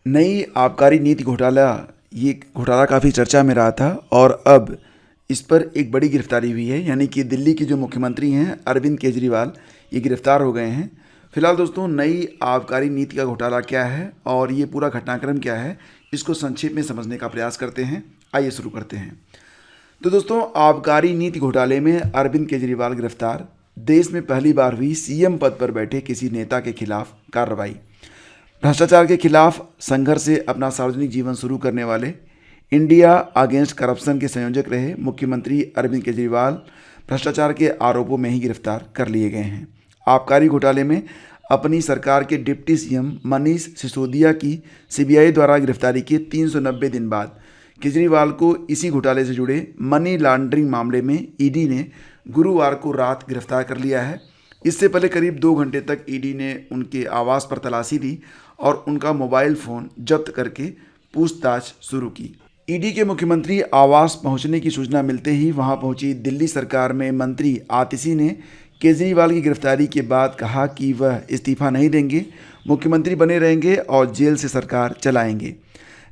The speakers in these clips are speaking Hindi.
नई आबकारी नीति घोटाला, ये घोटाला काफ़ी चर्चा में रहा था और अब इस पर एक बड़ी गिरफ्तारी हुई है। यानी कि दिल्ली के जो मुख्यमंत्री हैं अरविंद केजरीवाल, ये गिरफ्तार हो गए हैं। फिलहाल दोस्तों, नई आबकारी नीति का घोटाला क्या है और ये पूरा घटनाक्रम क्या है, इसको संक्षेप में समझने का प्रयास करते हैं। आइए शुरू करते हैं। तो दोस्तों, आबकारी नीति घोटाले में अरविंद केजरीवाल गिरफ्तार। देश में पहली बार हुई सीएम पद पर बैठे किसी नेता के खिलाफ कार्रवाई। भ्रष्टाचार के खिलाफ संघर्ष से अपना सार्वजनिक जीवन शुरू करने वाले इंडिया अगेंस्ट करप्शन के संयोजक रहे मुख्यमंत्री अरविंद केजरीवाल भ्रष्टाचार के आरोपों में ही गिरफ्तार कर लिए गए हैं। आबकारी घोटाले में अपनी सरकार के डिप्टी सीएम मनीष सिसोदिया की सीबीआई द्वारा गिरफ्तारी के 390 दिन बाद केजरीवाल को इसी घोटाले से जुड़े मनी लॉन्ड्रिंग मामले में ईडी ने गुरुवार को रात गिरफ्तार कर लिया है। इससे पहले करीब 2 घंटे तक ईडी ने उनके आवास पर तलाशी ली और उनका मोबाइल फ़ोन जब्त करके पूछताछ शुरू की। ईडी के मुख्यमंत्री आवास पहुंचने की सूचना मिलते ही वहां पहुंची दिल्ली सरकार में मंत्री आतिशी ने केजरीवाल की गिरफ्तारी के बाद कहा कि वह इस्तीफा नहीं देंगे, मुख्यमंत्री बने रहेंगे और जेल से सरकार चलाएंगे।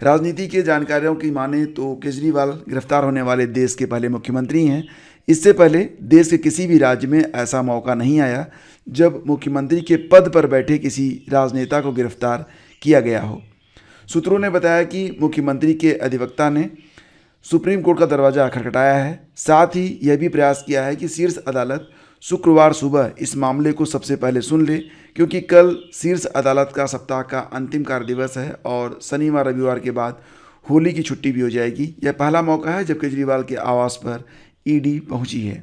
राजनीति के जानकारियों की माने तो केजरीवाल गिरफ्तार होने वाले देश के पहले मुख्यमंत्री हैं। इससे पहले देश के किसी भी राज्य में ऐसा मौका नहीं आया जब मुख्यमंत्री के पद पर बैठे किसी राजनेता को गिरफ्तार किया गया हो। सूत्रों ने बताया कि मुख्यमंत्री के अधिवक्ता ने सुप्रीम कोर्ट का दरवाज़ा खटखटाया है। साथ ही यह भी प्रयास किया है कि शीर्ष अदालत शुक्रवार सुबह इस मामले को सबसे पहले सुन ले, क्योंकि कल शीर्ष अदालत का सप्ताह का अंतिम कार्य दिवस है और शनिवार रविवार के बाद होली की छुट्टी भी हो जाएगी। यह पहला मौका है जब केजरीवाल के आवास पर ईडी पहुंची है।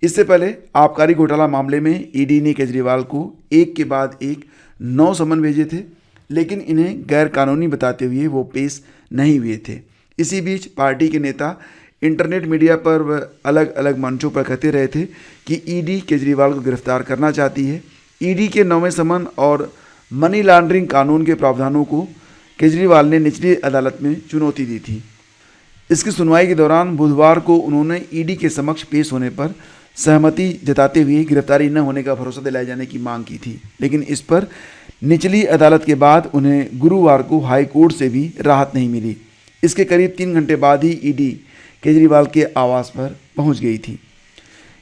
इससे पहले आबकारी घोटाला मामले में ईडी ने केजरीवाल को एक के बाद एक 9 समन भेजे थे, लेकिन इन्हें गैर कानूनी बताते हुए वो पेश नहीं हुए थे। इसी बीच पार्टी के नेता इंटरनेट मीडिया पर व अलग अलग मंचों पर कहते रहे थे कि ईडी केजरीवाल को गिरफ्तार करना चाहती है। ईडी के 9वें समन और मनी लॉन्ड्रिंग कानून के प्रावधानों को केजरीवाल ने निचली अदालत में चुनौती दी थी। इसकी सुनवाई के दौरान बुधवार को उन्होंने ईडी के समक्ष पेश होने पर सहमति जताते हुए गिरफ्तारी न होने का भरोसा दिलाए जाने की मांग की थी, लेकिन इस पर निचली अदालत के बाद उन्हें गुरुवार को हाई कोर्ट से भी राहत नहीं मिली। इसके करीब 3 घंटे बाद ही ईडी केजरीवाल के आवास पर पहुंच गई थी।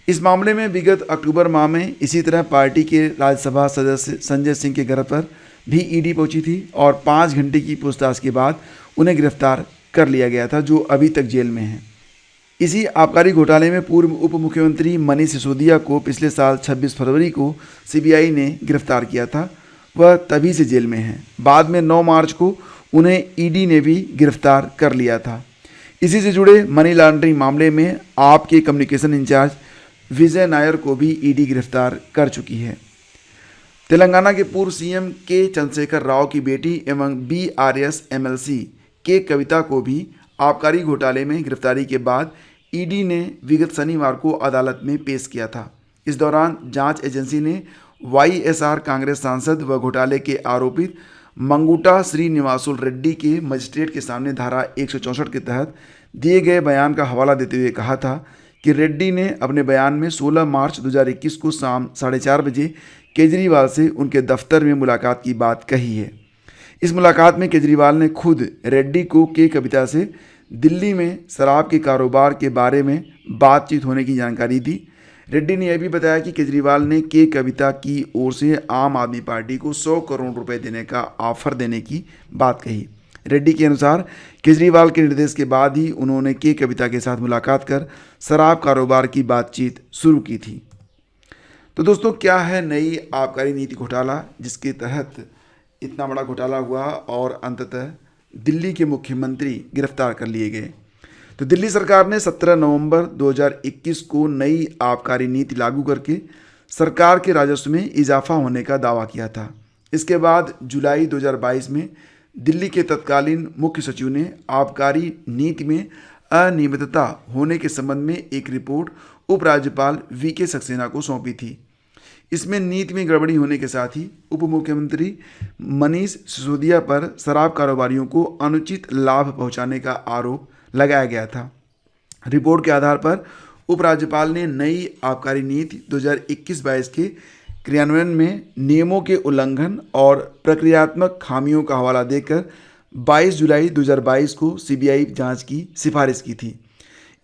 इस मामले में विगत अक्टूबर माह में इसी तरह पार्टी के राज्यसभा सदस्य संजय सिंह के घर पर भी ईडी पहुंची थी और 5 घंटे की पूछताछ के बाद उन्हें गिरफ्तार कर लिया गया था, जो अभी तक जेल में हैं। इसी आबकारी घोटाले में पूर्व उप मुख्यमंत्री मनीष सिसोदिया को पिछले साल 26 फरवरी को सीबीआई ने गिरफ्तार किया था। वह तभी से जेल में हैं। बाद में 9 मार्च को उन्हें ईडी ने भी गिरफ्तार कर लिया था। इसी से जुड़े मनी लॉन्ड्रिंग मामले में आप के कम्युनिकेशन इंचार्ज विजय नायर को भी ईडी गिरफ्तार कर चुकी है। तेलंगाना के पूर्व सीएम के चंद्रशेखर राव की बेटी एवं बीआरएस एमएलसी के कविता को भी आबकारी घोटाले में गिरफ्तारी के बाद ईडी ने विगत शनिवार को अदालत में पेश किया था। इस दौरान जांच एजेंसी ने वाईएसआर कांग्रेस सांसद व घोटाले के आरोपित मंगुटा श्रीनिवासुल रेड्डी के मजिस्ट्रेट के सामने धारा 164 के तहत दिए गए बयान का हवाला देते हुए कहा था कि रेड्डी ने अपने बयान में 16 मार्च 2021 को शाम 4:30 बजे केजरीवाल से उनके दफ्तर में मुलाकात की बात कही है। इस मुलाकात में केजरीवाल ने खुद रेड्डी को के कविता से दिल्ली में शराब के कारोबार के बारे में बातचीत होने की जानकारी दी। रेड्डी ने यह भी बताया कि केजरीवाल ने के कविता की ओर से आम आदमी पार्टी को 100 करोड़ रुपए देने का ऑफर देने की बात कही। रेड्डी के अनुसार केजरीवाल के निर्देश के बाद ही उन्होंने के कविता के साथ मुलाकात कर शराब कारोबार की बातचीत शुरू की थी। तो दोस्तों, क्या है नई आबकारी नीति घोटाला जिसके तहत इतना बड़ा घोटाला हुआ और अंततः दिल्ली के मुख्यमंत्री गिरफ्तार कर लिए गए? तो दिल्ली सरकार ने 17 नवंबर 2021 को नई आबकारी नीति लागू करके सरकार के राजस्व में इजाफा होने का दावा किया था। इसके बाद जुलाई 2022 में दिल्ली के तत्कालीन मुख्य सचिव ने आबकारी नीति में अनियमितता होने के संबंध में एक रिपोर्ट उपराज्यपाल वीके सक्सेना को सौंपी थी। इसमें नीति में गड़बड़ी होने के साथ ही उप मुख्यमंत्री मनीष सिसोदिया पर शराब कारोबारियों को अनुचित लाभ पहुंचाने का आरोप लगाया गया था। रिपोर्ट के आधार पर उपराज्यपाल ने नई आबकारी नीति 2021-22 के क्रियान्वयन में नियमों के उल्लंघन और प्रक्रियात्मक खामियों का हवाला देकर 22 जुलाई 2022 को सीबीआई जांच की सिफारिश की थी।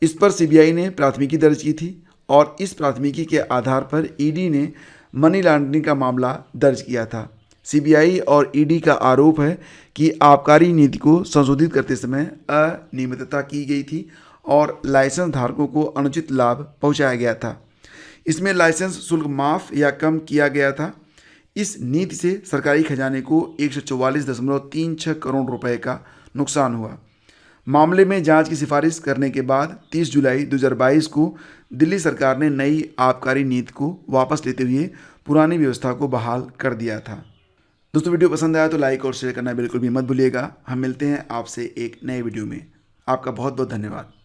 इस पर सीबीआई ने प्राथमिकी दर्ज की थी और इस प्राथमिकी के आधार पर ईडी ने मनी लॉन्ड्रिंग का मामला दर्ज किया था। सीबीआई और ईडी का आरोप है कि आबकारी नीति को संशोधित करते समय अनियमितता की गई थी और लाइसेंस धारकों को अनुचित लाभ पहुंचाया गया था। इसमें लाइसेंस शुल्क माफ़ या कम किया गया था। इस नीति से सरकारी खजाने को 144.36 करोड़ रुपए का नुकसान हुआ। मामले में जांच की सिफारिश करने के बाद 30 जुलाई 2022 को दिल्ली सरकार ने नई आबकारी नीति को वापस लेते हुए पुरानी व्यवस्था को बहाल कर दिया था। दोस्तों, वीडियो पसंद आया तो लाइक और शेयर करना बिल्कुल भी मत भूलिएगा। हम मिलते हैं आपसे एक नए वीडियो में। आपका बहुत बहुत धन्यवाद।